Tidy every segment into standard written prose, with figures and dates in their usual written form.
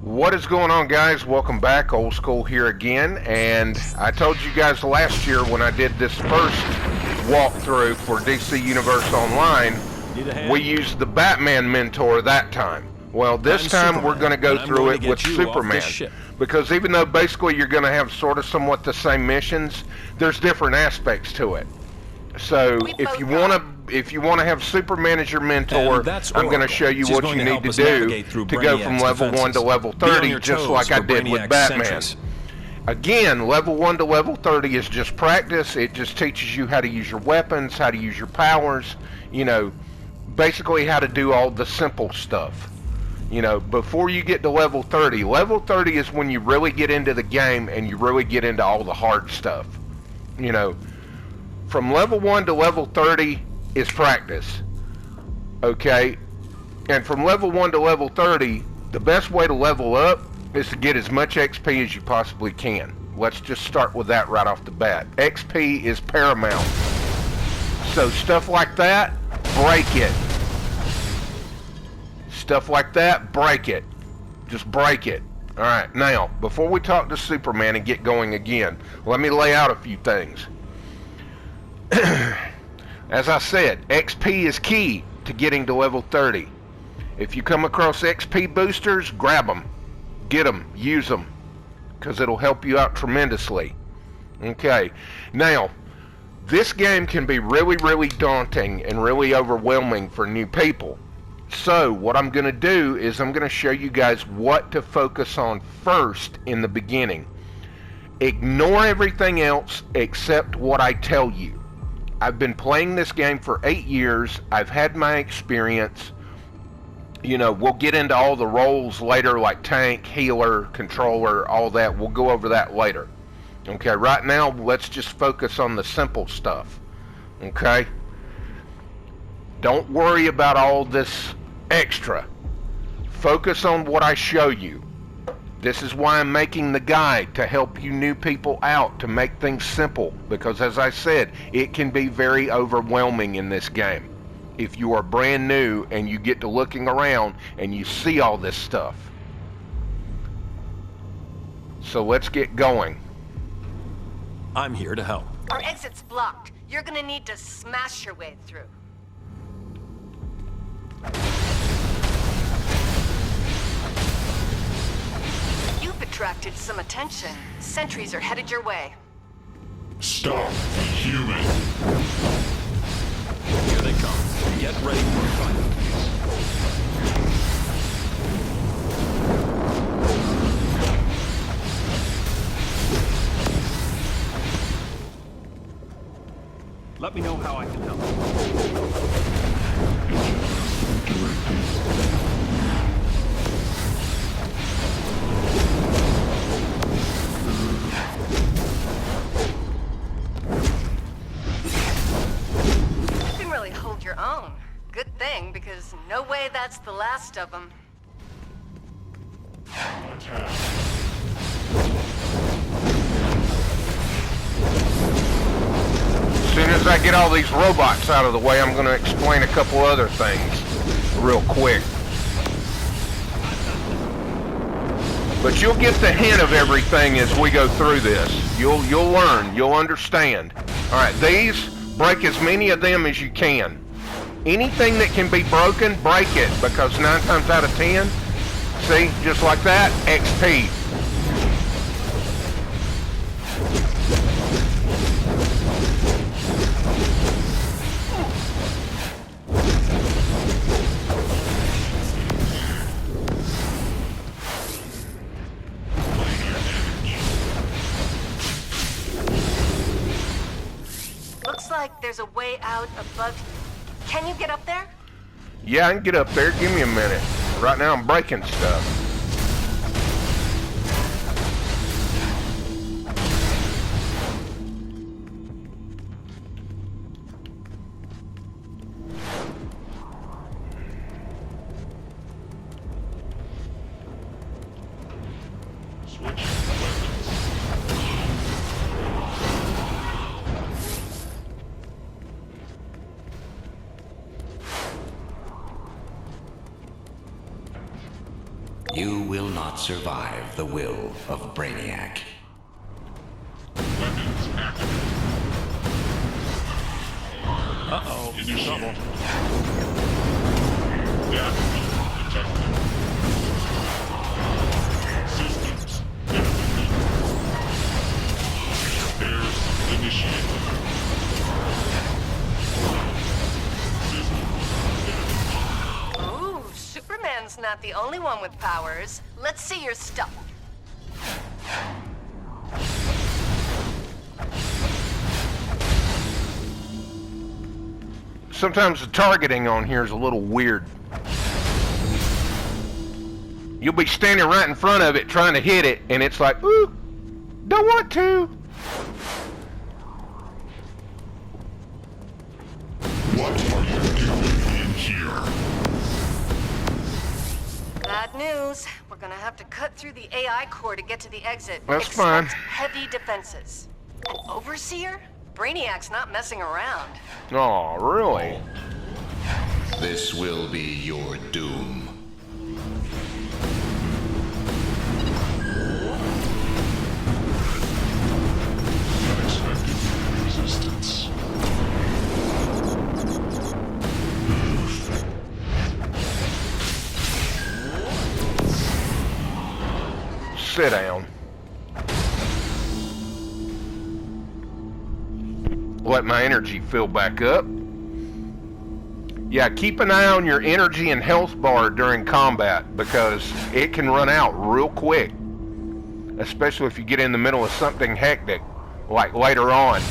What is going on, guys? Welcome back. Old School here again, and I told you guys last year when I did this first walkthrough for DC Universe Online, we used the Batman mentor that time. Well, this time we're going to go through it with Superman, because even though basically you're going to have sort of somewhat the same missions, there's different aspects to it. So if you want to have Superman as your mentor, I'm going to show you what you need to do to go from level 1 to level 30, just like I did with Batman. Again, level 1 to level 30 is just practice. It just teaches you how to use your weapons, how to use your powers, you know, basically how to do all the simple stuff. You know, before you get to level 30 is when you really get into the game and you really get into all the hard stuff. You know, from level 1 to level 30 is practice, okay? And from level 1 to level 30, the best way to level up is to get as much XP as you possibly can. Let's just start with that right off the bat. XP is paramount. So stuff like that, break it. Stuff like that, break it. Just break it. Alright, now, before we talk to Superman and get going again, let me lay out a few things. As I said, XP is key to getting to level 30. If you come across XP boosters, grab them, get them, use them, because it'll help you out tremendously. Okay, now, this game can be really, really daunting and really overwhelming for new people. So, what I'm going to do is I'm going to show you guys what to focus on first in the beginning. Ignore everything else except what I tell you. I've been playing this game for 8 years. I've had my experience. You know, we'll get into all the roles later, like tank, healer, controller, all that. We'll go over that later. Okay, right now, let's just focus on the simple stuff. Okay? Don't worry about all this extra. Focus on what I show you. This is why I'm making the guide, to help you new people out, to make things simple, because as I said, it can be very overwhelming in this game if you are brand new and you get to looking around and you see all this stuff. So let's get going. I'm here to help. Our exit's blocked. You're gonna need to smash your way through. You've attracted some attention. Sentries are headed your way. Stop, human! Here they come. Get ready for a fight. Let me know how I can help. You can really hold your own. Good thing, because no way that's the last of them. As soon as I get all these robots out of the way, I'm going to explain a couple other things real quick. But you'll get the hint of everything as we go through this. You'll learn, you'll understand. Alright, these, break as many of them as you can. Anything that can be broken, break it, because 9 times out of 10, see, just like that, XP. Looks like there's a way out above you. Can you get up there? Yeah, I can get up there. Give me a minute. Right now I'm breaking stuff. You will not survive the will of Brainiac. Weapons activated. Uh-oh. Initiate. Damage detected. Systems activated. Repairs initiated. Ooh, Superman's not the only one with powers. Let's see your stuff. Sometimes the targeting on here is a little weird. You'll be standing right in front of it trying to hit it, and it's like, ooh, don't want to. What are you doing in here? Bad news. We're gonna have to cut through the AI core to get to the exit. That's Expect fine. heavy defenses. An overseer? Brainiac's not messing around. Oh, really? This will be your doom. Unexpected resistance. Sit down. Let my energy fill back up. Yeah, keep an eye on your energy and health bar during combat because it can run out real quick. Especially if you get in the middle of something hectic, like later on.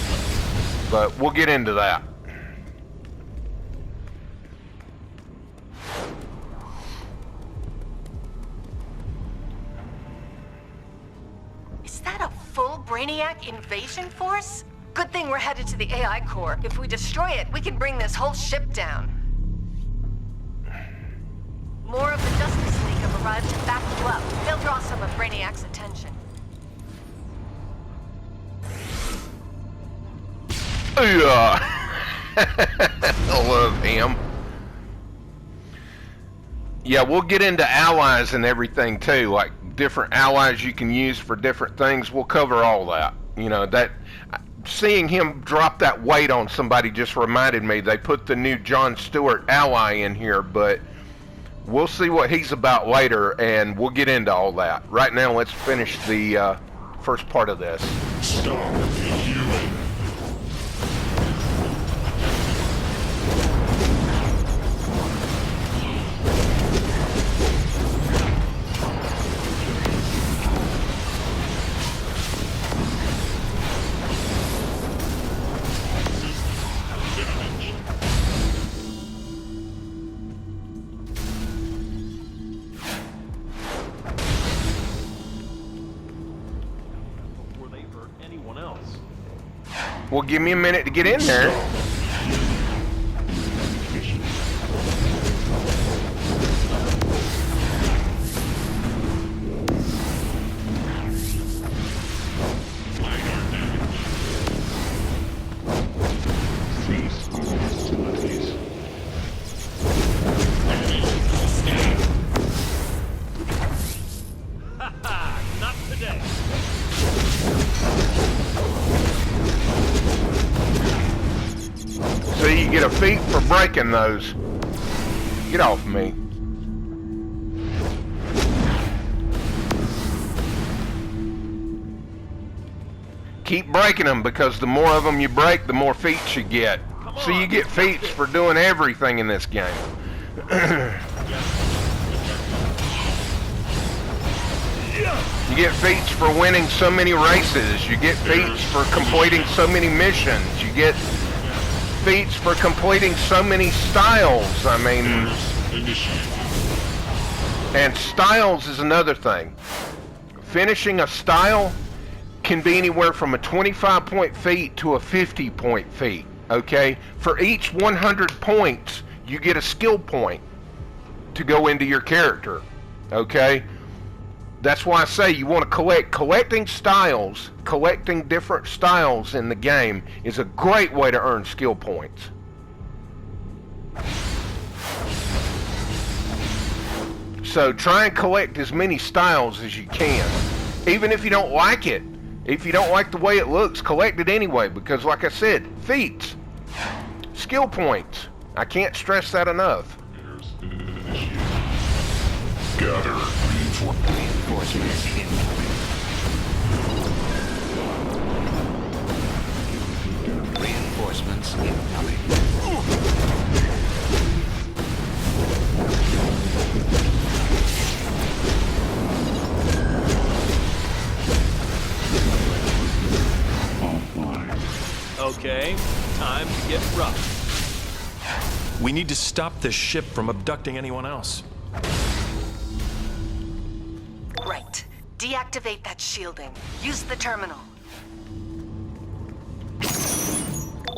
But we'll get into that. Is that a full Brainiac invasion force? Good thing we're headed to the AI core. If we destroy it, we can bring this whole ship down. More of the Justice League have arrived to back you up. They'll draw some of Brainiac's attention. Yeah. I love him. Yeah, we'll get into allies and everything too, like different allies you can use for different things. We'll cover all that. You know, that seeing him drop that weight on somebody just reminded me they put the new John Stewart ally in here, but we'll see what he's about later and we'll get into all that. Right now, let's finish the first part of this. Stop the human. Before they hurt anyone else. Well, give me a minute to get in there. Not today. So you get a feat for breaking those. Get off me. Keep breaking them because the more of them you break, the more feats you get. So you get feats for doing everything in this game. You get feats for winning so many races. You get feats for completing so many missions. You get feats for completing so many styles. I mean, and styles is another thing. Finishing a style can be anywhere from a 25-point feat to a 50-point feat, okay? For each 100 points, you get a skill point to go into your character, okay? That's why I say you want to collecting styles, collecting different styles in the game is a great way to earn skill points. So try and collect as many styles as you can. Even if you don't like it. If you don't like the way it looks, collect it anyway. Because like I said, feats. Skill points. I can't stress that enough. Gather Reinforcements incoming. Reinforcements incoming. Okay, time to get rough. We need to stop this ship from abducting anyone else. Right. Deactivate that shielding. Use the terminal.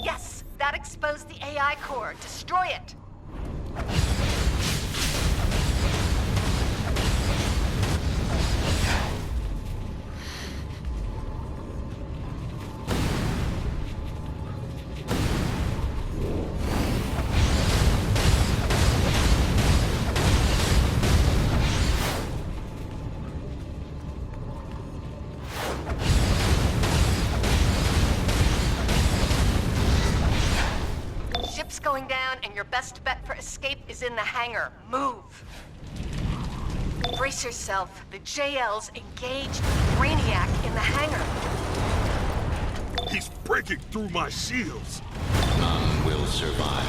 Yes! That exposed the AI core. Destroy it! Ship's going down, and your best bet for escape is in the hangar. Move! Brace yourself. The JL's engaged Brainiac in the hangar. He's breaking through my shields. None will survive.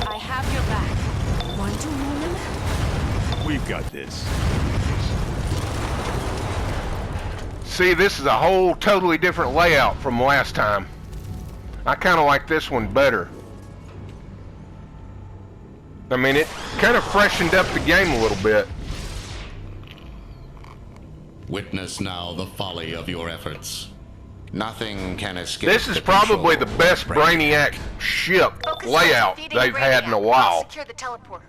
I have your back. Want to, Nolan? We've got this. See, this is a whole totally different layout from last time. I kind of like this one better. I mean, it kind of freshened up the game a little bit. Witness now the folly of your efforts. Nothing can escape. This is probably the control best of Brainiac. Brainiac ship Focus on layout defeating they've had in a Brainiac. while. I'll secure the teleporter.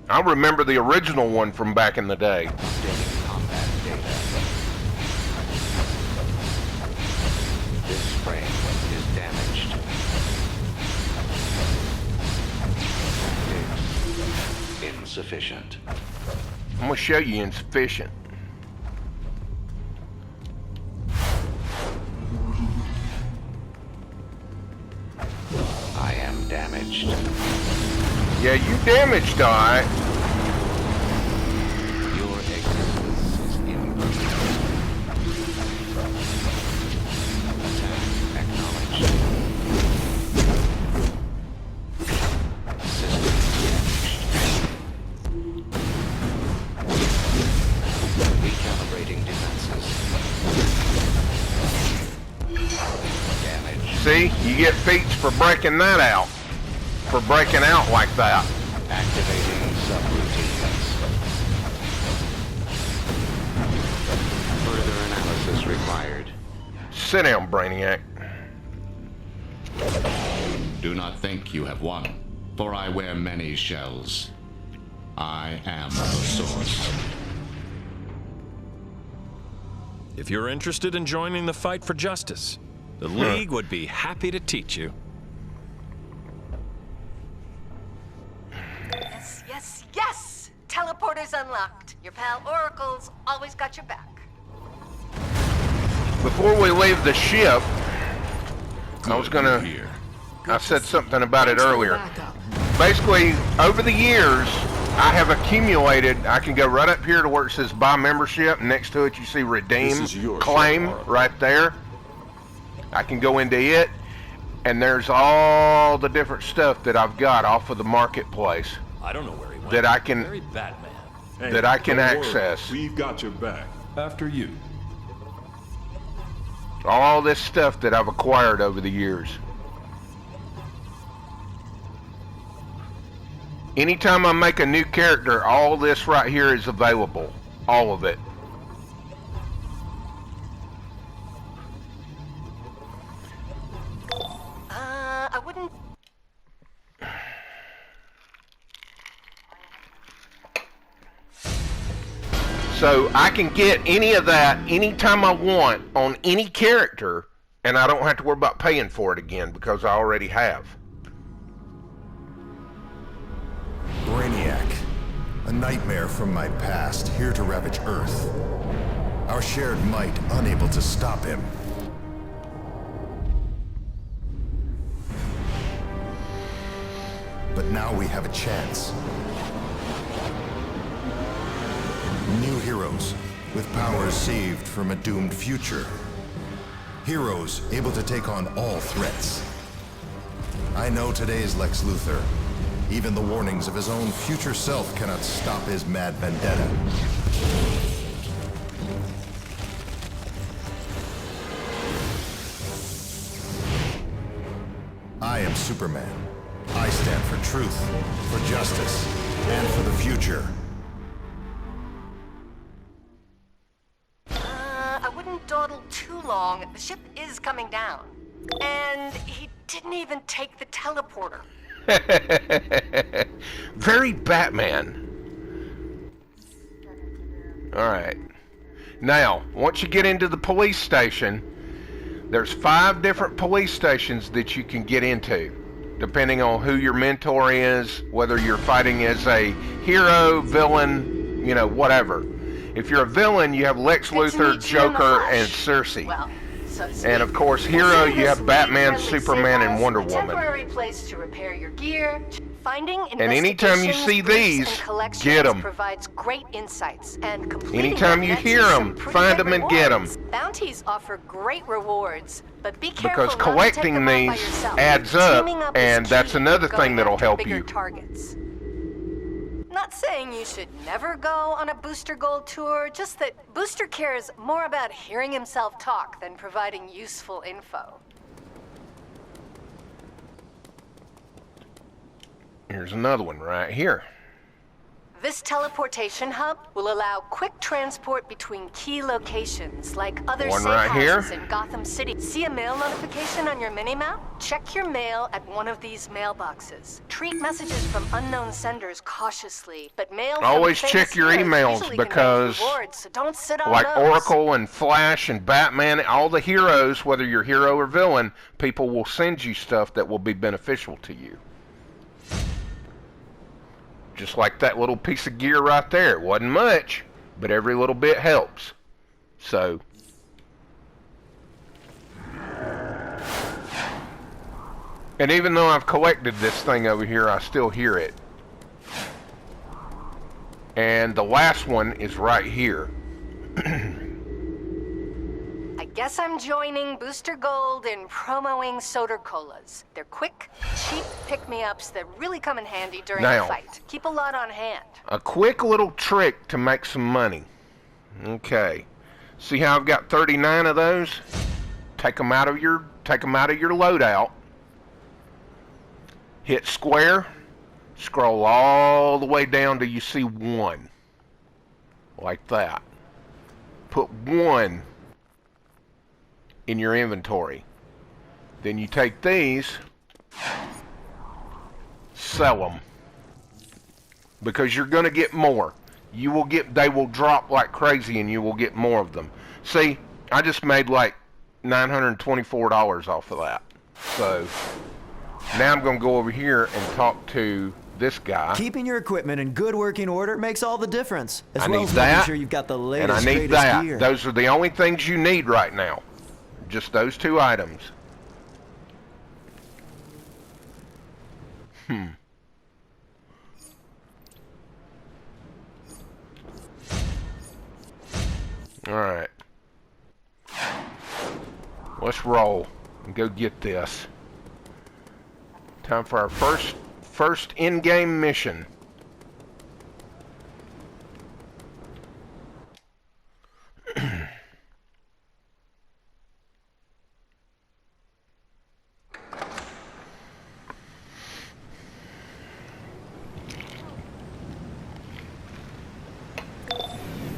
I remember the original one from back in the day. Updating combat data. This frame is damaged. It's insufficient. I'm gonna show you insufficient. I am damaged. Yeah, you damaged, alright. Your existence is imperfect. Attack acknowledged. System damaged. Recalibrating defenses. Damage. See, you get feats for breaking that out. For breaking out like that. Activating subroutines. Further analysis required. Sit down, Brainiac. Do not think you have won, for I wear many shells. I am the source. If you're interested in joining the fight for justice, the League would be happy to teach you. Yes, yes, yes! Teleporter's unlocked. Your pal Oracle's always got your back. Before we leave the ship, I was gonna... I said something about it earlier. Basically, over the years, I have accumulated... I can go right up here to where it says buy membership. Next to it, you see redeem, claim, right there. I can go into it, and there's all the different stuff that I've got off of the marketplace I don't know where he went. that I can Very Batman. Hey, that I can don't worry. access. We've got your back. After you. All this stuff that I've acquired over the years. Anytime I make a new character, all this right here is available. All of it. I wouldn't... So I can get any of that anytime I want on any character, and I don't have to worry about paying for it again because I already have. Brainiac, A nightmare from my past, here to ravage Earth. Our shared might, unable to stop him. But now we have a chance. New heroes, with powers saved from a doomed future. Heroes able to take on all threats. I know today's Lex Luthor. Even the warnings of his own future self cannot stop his mad vendetta. I am Superman. I stand for truth, for justice, and for the future. I wouldn't dawdle too long. The ship is coming down. And he didn't even take the teleporter. Very Batman. Alright. Now, once you get into the police station, there's 5 different police stations that you can get into, depending on who your mentor is, whether you're fighting as a hero, villain, you know, whatever. If you're a villain, you have Lex Luthor, Joker, and Cersei. Well, so to speak. And of course, hero, you have Batman, Superman, and Wonder A Woman. temporary place to repair your gear. Finding, And anytime you see these, get 'em. Provides great insights, and completing Anytime them you nets hear some 'em, pretty find good 'em and get 'em. rewards. Bounties offer great rewards, but be careful Because not to take collecting them all by these yourself. adds up, Teaming up is and that's key another to going thing that'll after help bigger you. Targets. Not saying you should never go on a Booster Gold tour, just that Booster cares more about hearing himself talk than providing useful info. Here's another one right here. This teleportation hub will allow quick transport between key locations, like other One safe right here. houses in Gotham City. See a mail notification on your minimap? Check your mail at one of these mailboxes. Treat messages from unknown senders cautiously, but mail from Always famous check your heroes emails usually conveys because, rewards, so don't sit on like those. Oracle and Flash and Batman, all the heroes, whether you're hero or villain, people will send you stuff that will be beneficial to you. Just like that little piece of gear right there. It wasn't much, but every little bit helps. So, and even though I've collected this thing over here, I still hear it. And the last one is right here. I guess I'm joining Booster Gold in promoing Soda Colas. They're quick, cheap pick-me-ups that really come in handy during Now, a fight. Keep a lot on hand. A quick little trick to make some money. Okay. See how I've got 39 of those? Take them out of your loadout. Hit square. Scroll all the way down till you see 1. Like that. Put 1 in your inventory. Then you take these, sell them, because you're going to get more. They will drop like crazy and you will get more of them. See, I just made like $924 off of that. So now I'm going to go over here and talk to this guy. Keeping your equipment in good working order makes all the difference. As I well need as making that, sure you've got the and latest, I need greatest that. gear. Those are the only things you need right now. Just those 2 items. Alright. Let's roll and go get this. Time for our first in-game mission.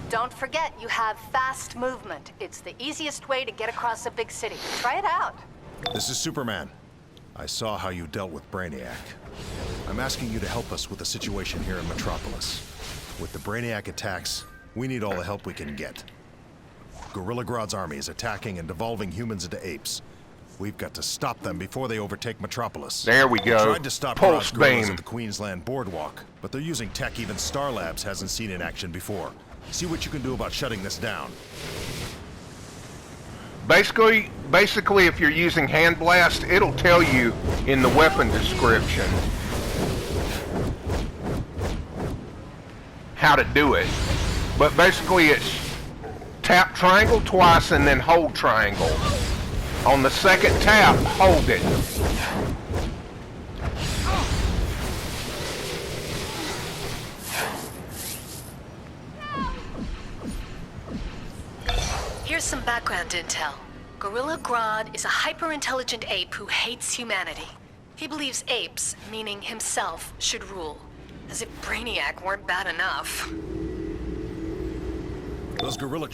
Don't forget, you have fast movement. It's the easiest way to get across a big city. Try it out. This is Superman. I saw how you dealt with Brainiac. I'm asking you to help us with the situation here in Metropolis. With the Brainiac attacks, we need all the help we can get. Gorilla Grodd's army is attacking and devolving humans into apes. We've got to stop them before they overtake Metropolis. There we go. Tried to stop Pulse Grodd's guerrillas beam. at the Queensland Boardwalk, but they're using tech even Star Labs hasn't seen in action before. See what you can do about shutting this down. Basically, if you're using Hand Blast, it'll tell you in the weapon description how to do it. But basically it's tap triangle twice and then hold triangle. On the second tap, hold it. Here's some background intel. Gorilla Grodd is a hyper-intelligent ape who hates humanity. He believes apes, meaning himself, should rule. As if Brainiac weren't bad enough. Those Gorilla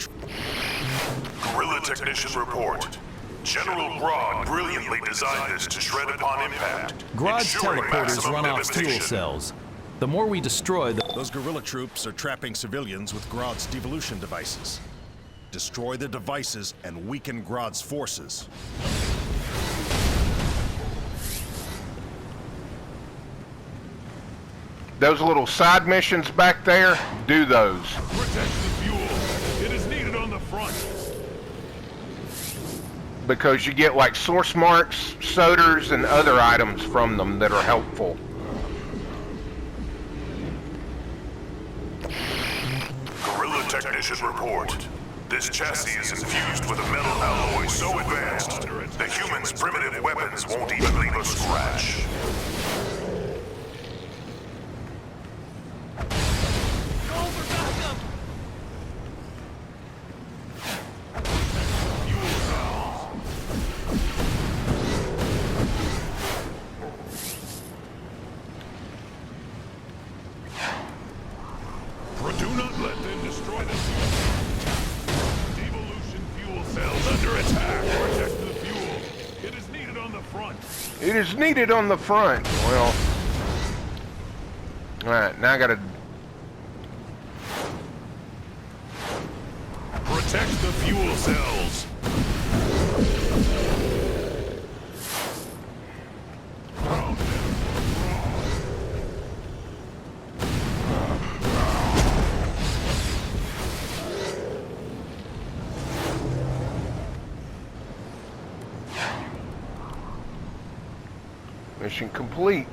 Technician report. General Grodd brilliantly designed this to shred upon impact. Grodd's ensuring teleporters maximum run off fuel devastation. cells. The more we destroy, Those guerrilla troops are trapping civilians with Grodd's devolution devices. Destroy the devices and weaken Grodd's forces. Those little side missions back there, do those. Protect the fuel. It is needed on the front. Because you get like source marks, soders, and other items from them that are helpful. Gorilla Technician report. This chassis is infused with a metal alloy so advanced, the humans' primitive weapons won't even leave a scratch. Do not let them destroy the fuel. Devolution fuel cells under attack. Protect the fuel. It is needed on the front. It is needed on the front. Well, alright, now I gotta... Protect the fuel cells. Mission complete.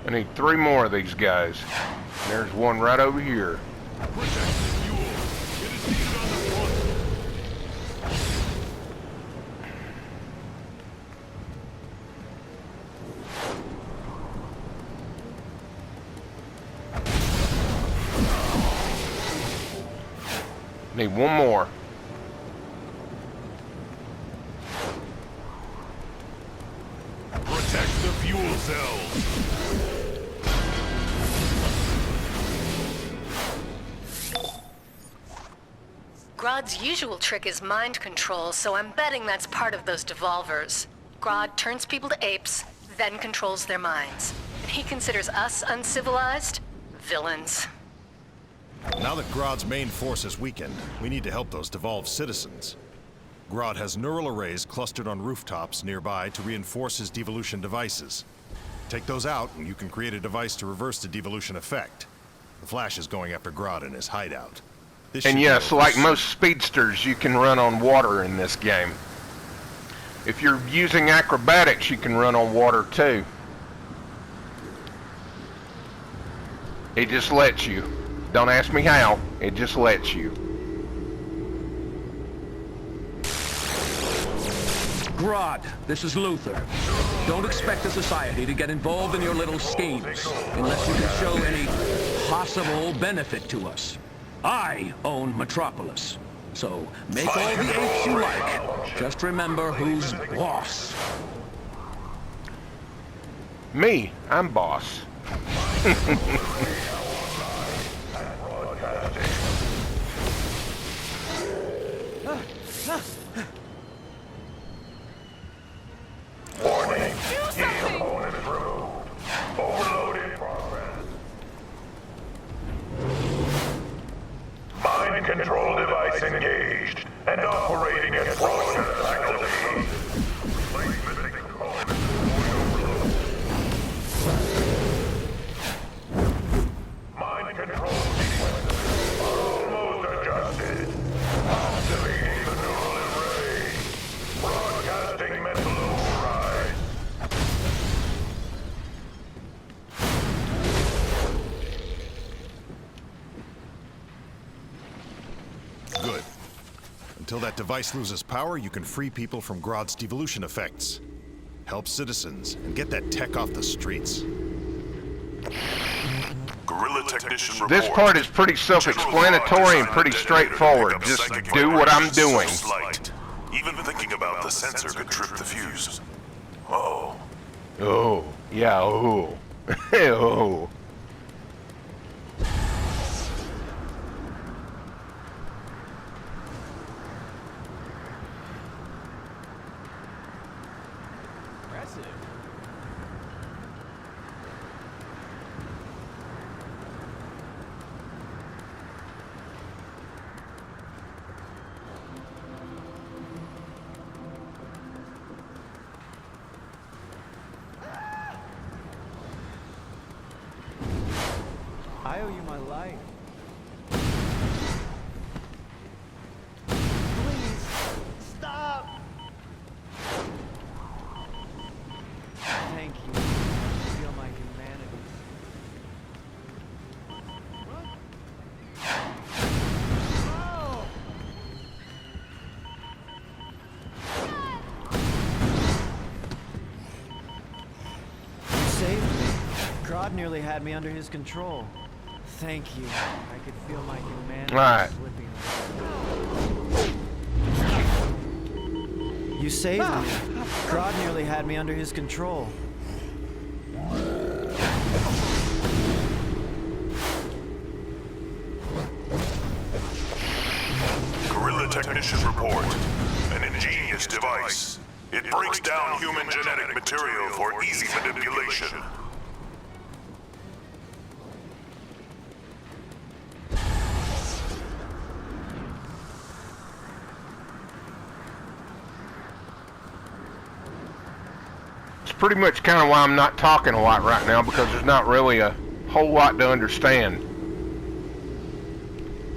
I need 3 more of these guys. There's one right over here. Protect the fuel. It is needed on the front. Need 1 more. Protect the fuel cells. Grodd's usual trick is mind control, so I'm betting that's part of those devolvers. Grodd turns people to apes, then controls their minds. And he considers us uncivilized? Villains. Now that Grodd's main force is weakened, we need to help those devolved citizens. Grodd has neural arrays clustered on rooftops nearby to reinforce his devolution devices. Take those out, and you can create a device to reverse the devolution effect. The Flash is going after Grodd in his hideout. This And should yes, go like soon. most speedsters, you can run on water in this game. If you're using acrobatics, you can run on water too. It just lets you. Don't ask me how, it just lets you. Grodd, this is Luther. Don't expect the Society to get involved in your little schemes, unless you can show any possible benefit to us. I own Metropolis. So make all the apes you like. Just remember who's boss. Me, I'm boss. Warning. Key component removed. Overload in progress. Mind control device engaged and operating at process faculty. Replace missing components before overload. Mind control sequences are almost adjusted. Activating the neural array. Broadcasting mental override. Good. Until that device loses power, you can free people from Grodd's devolution effects. Help citizens, and get that tech off the streets. Guerrilla technician report. This part is pretty self-explanatory and pretty straightforward. Just do what I'm doing. Even thinking about the sensor could trip the fuse. Oh. Oh, yeah, oh. Oh. I owe you my life. Please, stop! Thank you. I feel my humanity. Oh! You saved me. Grodd nearly had me under his control. Thank you. I could feel my humanity slipping away. You saved me. Grodd nearly had me under his control. Guerrilla technician report. An ingenious device. It breaks down human genetic material for easy manipulation. Pretty much kind of why I'm not talking a lot right now, because there's not really a whole lot to understand.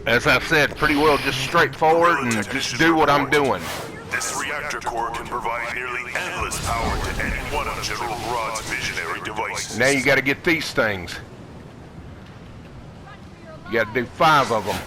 As I've said, pretty well just straightforward and just do what I'm doing. This reactor core can provide nearly endless power to any one of General Grodd's visionary devices. Now you gotta get these things. You gotta do 5 of them.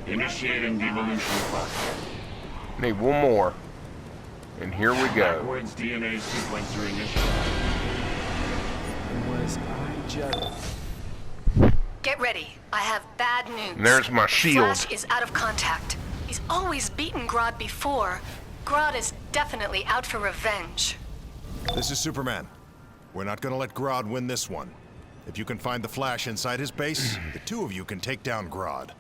Initiating devolution process. Need one more. And here we go. Backwards DNA sequencer initialized. Was I just... Get ready. I have bad news. And there's my shield. Flash is out of contact. He's always beaten Grodd before. Grodd is definitely out for revenge. This is Superman. We're not gonna let Grodd win this one. If you can find the Flash inside his base, the two of you can take down Grodd.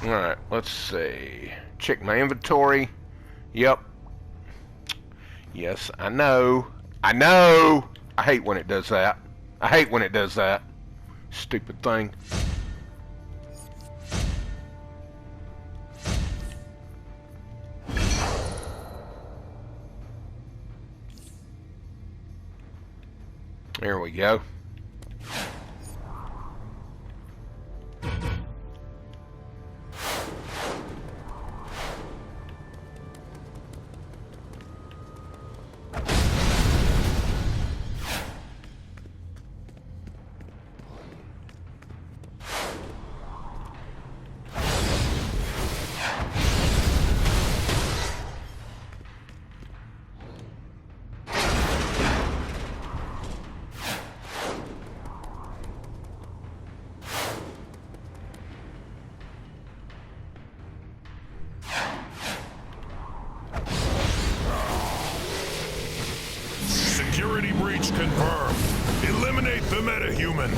Alright, let's see. Check my inventory. Yep. Yes, I know. I know! I hate when it does that. I hate when it does that. Stupid thing. There we go. Security breach confirmed. Eliminate the metahuman.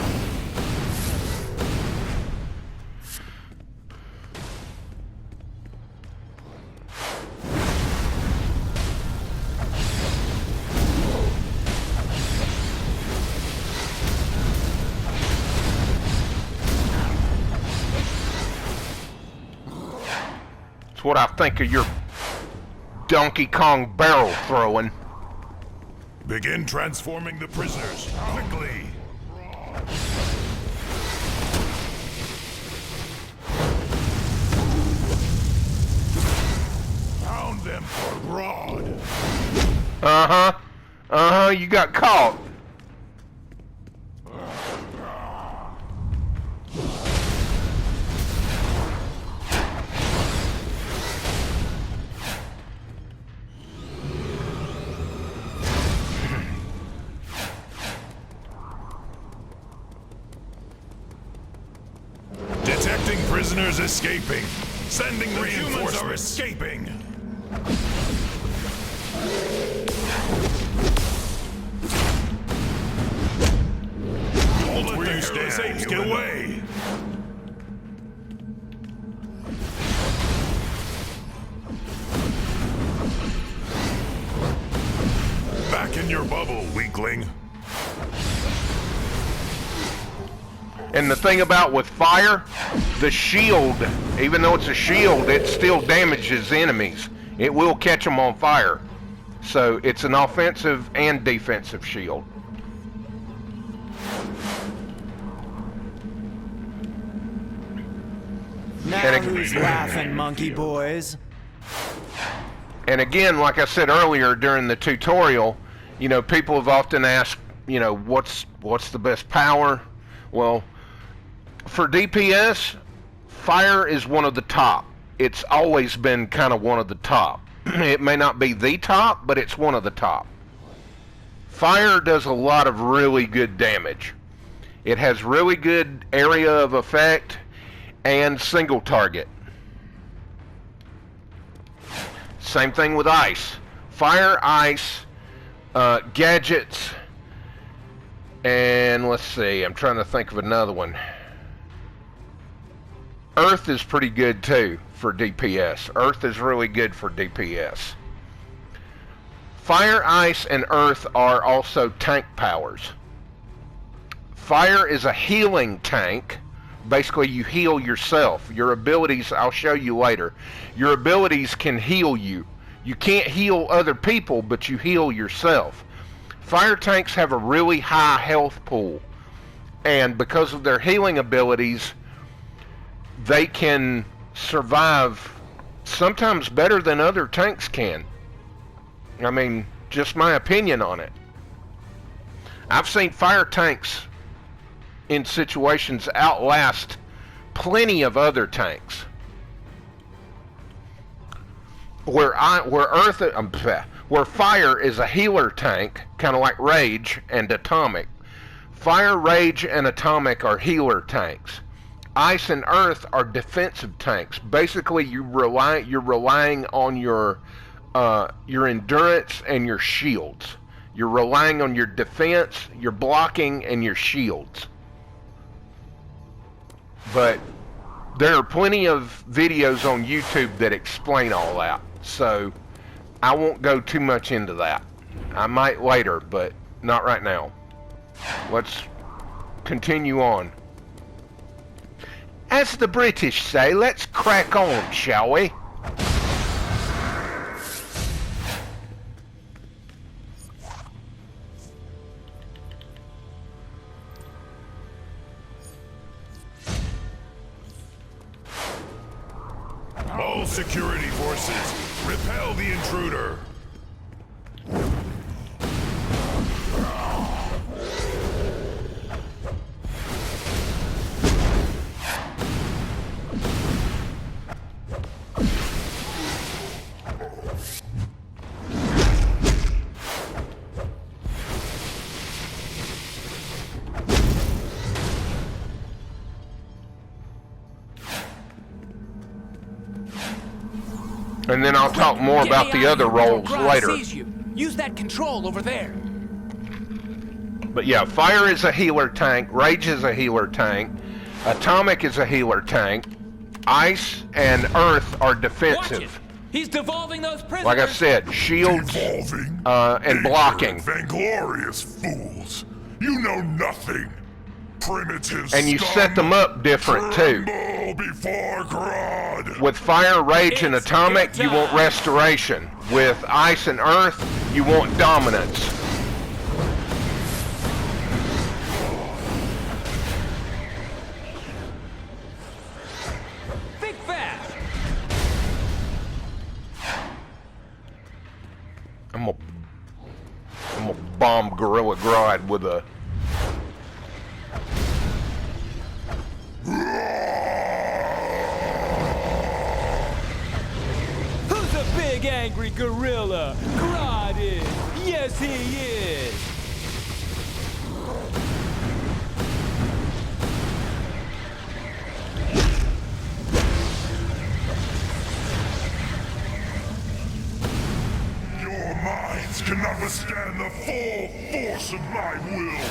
It's what I think of your Donkey Kong barrel throwing. Begin transforming the prisoners, quickly! Pound them for Grodd! Uh-huh. Uh-huh, you got caught. Detecting prisoners escaping. Sending reinforcements. Humans are escaping. Hold where you stand. Get away. Back in your bubble, weakling. And the thing about with fire, the shield, even though it's a shield, it still damages enemies. It will catch them on fire. So it's an offensive and defensive shield. Now who's laughing, monkey boys? And again, like I said earlier during the tutorial, you know, people have often asked, you know, what's the best power? Well, for DPS, fire is one of the top. It's always been kind of one of the top. It may not be the top, but it's one of the top. Fire does a lot of really good damage. It has really good area of effect and single target. Same thing with ice. Fire, ice, gadgets, and let's see, I'm trying to think of another one. Earth is pretty good too for DPS. Earth is really good for DPS. Fire, ice, and earth are also tank powers. Fire is a healing tank. Basically, you heal yourself. Your abilities, I'll show you later. Your abilities can heal you. You can't heal other people, but you heal yourself. Fire tanks have a really high health pool. And because of their healing abilities, they can survive sometimes better than other tanks can. I mean, just my opinion on it. I've seen fire tanks in situations outlast plenty of other tanks. Where fire is a healer tank, kind of like Rage and Atomic. Fire, Rage, and Atomic are healer tanks. Ice and Earth are defensive tanks. Basically, you're relying on your endurance and your shields. You're relying on your defense, your blocking, and your shields. But there are plenty of videos on YouTube that explain all that. So I won't go too much into that. I might later, but not right now. Let's continue on. As the British say, let's crack on, shall we? All security forces, repel the intruder. And then I'll talk more about the other roles later. Use that control over there. But yeah, fire is a healer tank, rage is a healer tank, atomic is a healer tank, ice and earth are defensive. He's devolving those prisoners. Like I said, shields and blocking. Vainglorious fools. You know nothing. Primitive And you set them up different too. Before Grodd. With fire, rage, and atomic, you want restoration. With ice and earth, you want dominance. Think fast. I'm gonna bomb Gorilla Grodd with a... Who's a big angry gorilla? Grodd is. Yes, he is. Your minds cannot withstand the full force of my will.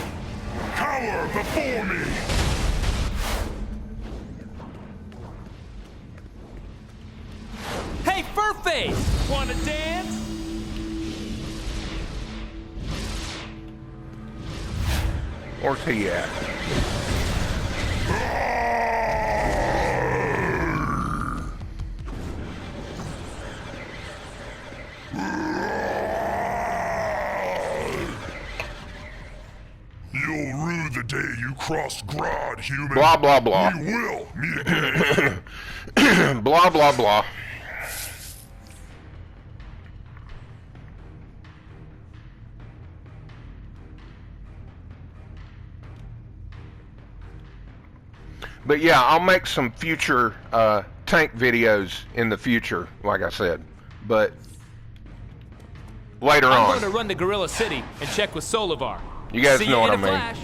Cower before me. Hey, Furface! Wanna dance? Where's he at? You'll rue the day you crossed Grodd, human. Blah, blah, blah. We will meet again. Blah, blah, blah. But yeah, I'll make some future tank videos in the future, like I said. But later I'm on. going to run to Gorilla City and check with Solivar. You guys See know you what I in a mean. flash.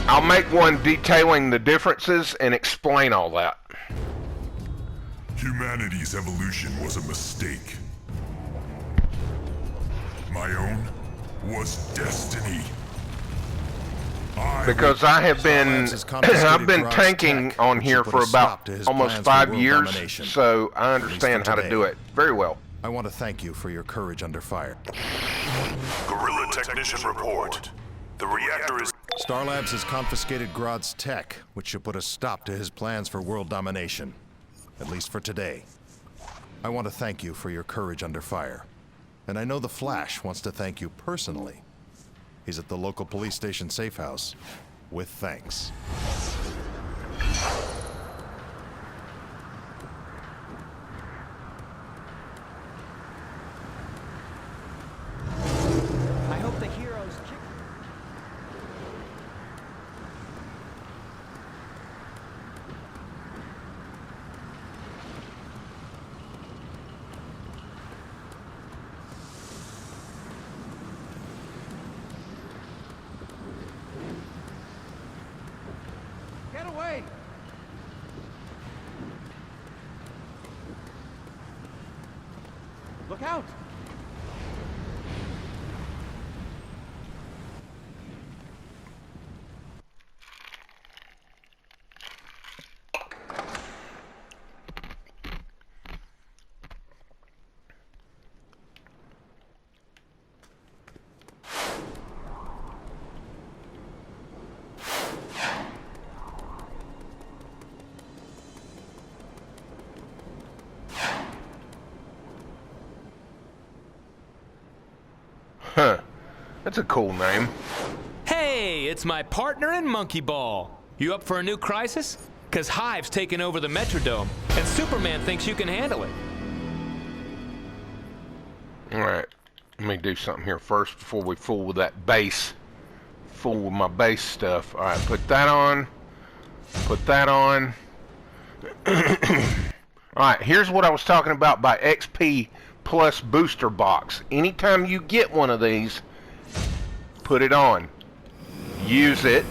I'll make one detailing the differences and explain all that. Humanity's evolution was a mistake. My own was destiny. Because I have been, I've been tanking on here for about almost 5 years, so I understand how to do it very well. I want to thank you for your courage under fire. Gorilla Technician report. The reactor is... Starlabs has confiscated Grodd's tech, which should put a stop to his plans for world domination. At least for today. I want to thank you for your courage under fire. And I know the Flash wants to thank you personally. He's at the local police station safe house, with thanks. I hope the heroes kick. Get away! Look out! Huh. That's a cool name. Hey, it's my partner in Monkey Ball. You up for a new crisis? 'Cause Hive's taken over the Metrodome, and Superman thinks you can handle it. Alright. Let me do something here first before we fool with that base. Fool with my base stuff. Alright, put that on. Put that on. Alright, here's what I was talking about by XP Plus Booster Box. Anytime you get one of these, put it on. Use it.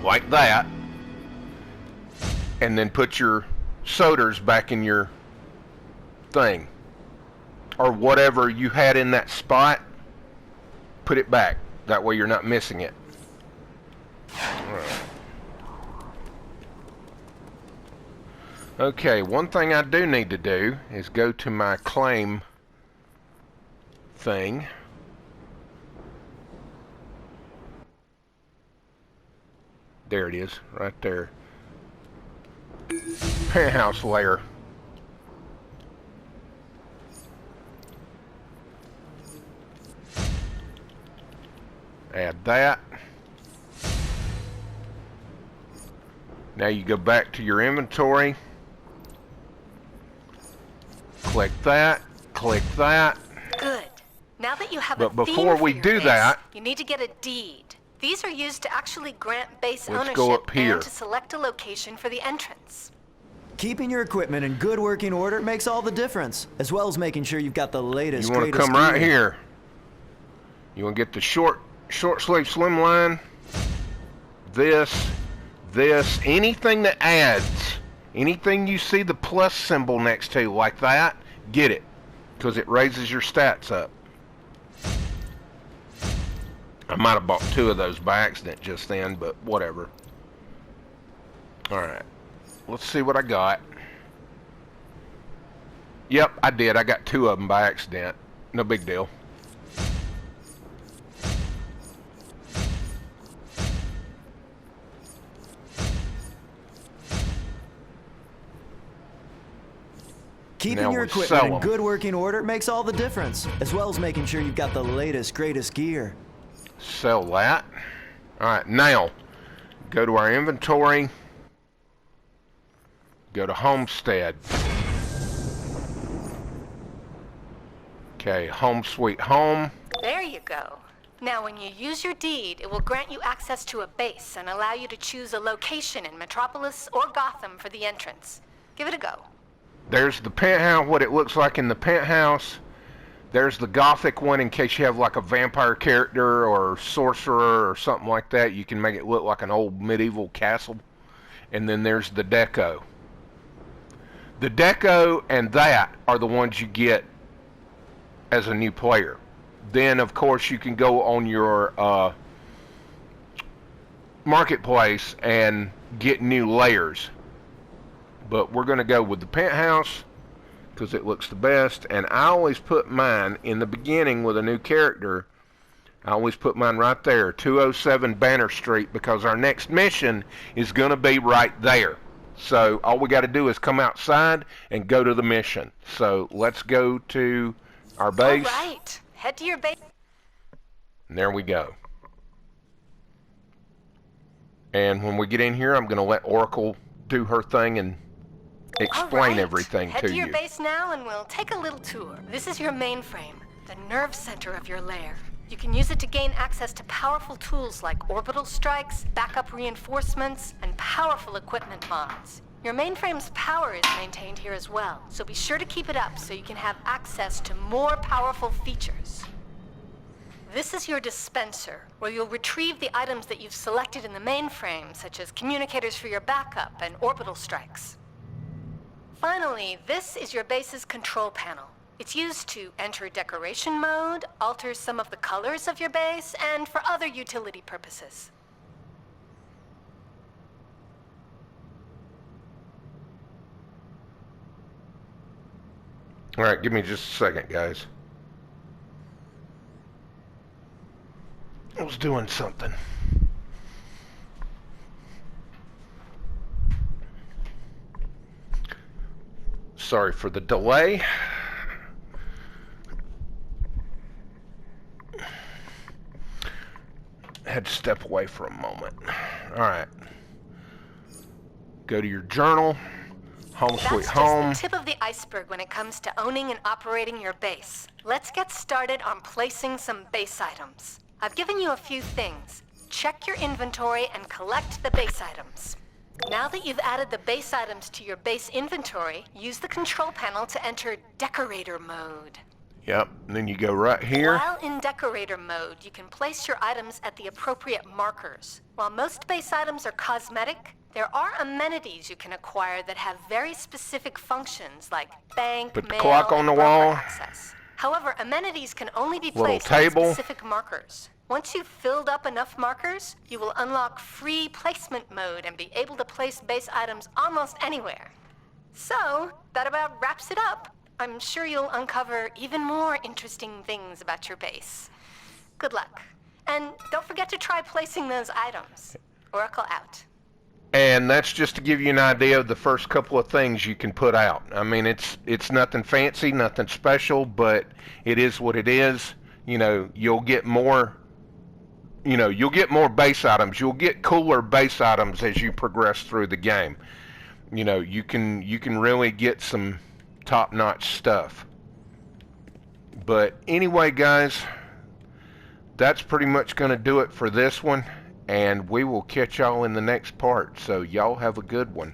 Like that. And then put your soders back in your thing. Or whatever you had in that spot, put it back. That way you're not missing it. Alright. Okay, one thing I do need to do is go to my claim thing. There it is, right there. Penthouse layer. Add that. Now you go back to your inventory. Click that. Click that. Good. Now that you have But a theme before for we your do base, that, you need to get a deed. These are used to actually grant base let's ownership go up here. and to select a location for the entrance. Keeping your equipment in good working order makes all the difference, as well as making sure you've got the latest, You want to greatest come right gear. here. You want to get the short sleeve slimline. This, anything that adds, anything you see the plus symbol next to like that, get it, because it raises your stats up. I might have bought 2 of those by accident just then, but whatever. Alright. Let's see what I got. Yep, I did. I got 2 of them by accident. No big deal. Keeping Now your we sell equipment in 'em. good working order makes all the difference, as well as making sure you've got the latest, greatest gear. Sell that. Alright, now go to our inventory. Go to Homestead. Okay, Home Sweet Home. There you go. Now when you use your deed, it will grant you access to a base and allow you to choose a location in Metropolis or Gotham for the entrance. Give it a go. There's the penthouse, what it looks like in the penthouse. There's the Gothic one in case you have like a vampire character or sorcerer or something like that. You can make it look like an old medieval castle. And then there's the Deco. The Deco and that are the ones you get as a new player. Then, of course, you can go on your marketplace and get new layers. But we're going to go with the penthouse because it looks the best. And I always put mine in the beginning with a new character. I always put mine right there, 207 Banner Street, because our next mission is going to be right there. So all we got to do is come outside and go to the mission. So let's go to our base. All right. Head to your base. And there we go. And when we get in here, I'm going to let Oracle do her thing and explain everything Head to to your you. base now and we'll take a little tour. This is your mainframe, the nerve center of your lair. You can use it to gain access to powerful tools like orbital strikes, backup reinforcements, and powerful equipment mods. Your mainframe's power is maintained here as well, so be sure to keep it up so you can have access to more powerful features. This is your dispenser, where you'll retrieve the items that you've selected in the mainframe, such as communicators for your backup and orbital strikes. Finally, this is your base's control panel. It's used to enter decoration mode, alter some of the colors of your base, and for other utility purposes. All right, give me just a second, guys. I was doing something. Sorry for the delay. Had to step away for a moment. Alright. Go to your journal. Home sweet home. That's just the tip of the iceberg when it comes to owning and operating your base. Let's get started on placing some base items. I've given you a few things. Check your inventory and collect the base items. Now that you've added the base items to your base inventory, use the control panel to enter Decorator mode. Yep, and then you go right here. While in Decorator mode, you can place your items at the appropriate markers. While most base items are cosmetic, there are amenities you can acquire that have very specific functions like bank, Put the mail, clock on and the broker wall. access. However, amenities can only be Little placed table. on specific markers. Once you've filled up enough markers, you will unlock free placement mode and be able to place base items almost anywhere. So, that about wraps it up. I'm sure you'll uncover even more interesting things about your base. Good luck. And don't forget to try placing those items. Oracle out. And that's just to give you an idea of the first couple of things you can put out. I mean, it's nothing fancy, nothing special, but it is what it is. You know, you'll get more base items. You'll get cooler base items as you progress through the game. You know, you can really get some top-notch stuff. But anyway, guys, that's pretty much going to do it for this one. And we will catch y'all in the next part. So y'all have a good one.